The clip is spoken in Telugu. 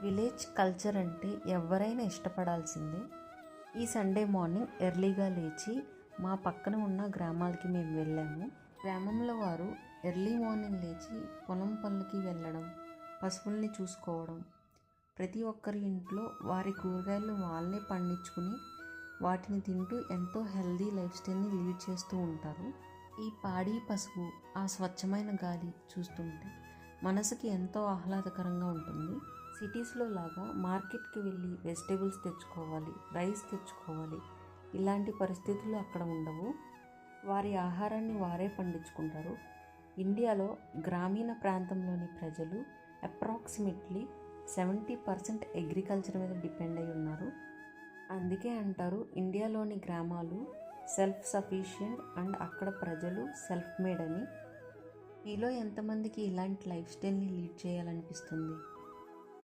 విలేజ్ కల్చర్ అంటే ఎవరైనా ఇష్టపడాల్సిందే. ఈ సండే మార్నింగ్ ఎర్లీగా లేచి మా పక్కన ఉన్న గ్రామాలకి మేము వెళ్ళాము. గ్రామంలో వారు ఎర్లీ మార్నింగ్ లేచి పొలం పనులకి వెళ్ళడం, పశువుల్ని చూసుకోవడం, ప్రతి ఒక్కరి ఇంట్లో వారి కూరగాయలు వాళ్ళే పండించుకుని వాటిని తింటూ ఎంతో హెల్దీ లైఫ్ స్టైల్ని లీడ్ చేస్తూ ఉంటారు. ఈ పాడి పసుపు, ఆ స్వచ్ఛమైన గాలి చూస్తుంటే మనసుకి ఎంతో ఆహ్లాదకరంగా ఉంటుంది. సిటీస్లో లాగా మార్కెట్కి వెళ్ళి వెజిటేబుల్స్ తెచ్చుకోవాలి, రైస్ తెచ్చుకోవాలి, ఇలాంటి పరిస్థితులు అక్కడ ఉండవు. వారి ఆహారాన్ని వారే పండించుకుంటారు. ఇండియాలో గ్రామీణ ప్రాంతంలోని ప్రజలు అప్రాక్సిమేట్లీ 70% అగ్రికల్చర్ మీద డిపెండ్ అయి ఉన్నారు. అందుకే అంటారు ఇండియాలోని గ్రామాలు సెల్ఫ్ సఫిషియెంట్ అండ్ అక్కడ ప్రజలు సెల్ఫ్ మేడ్ అని. మీలో ఎంతమందికి ఇలాంటి లైఫ్ స్టైల్ని లీడ్ చేయాలనిపిస్తుంది?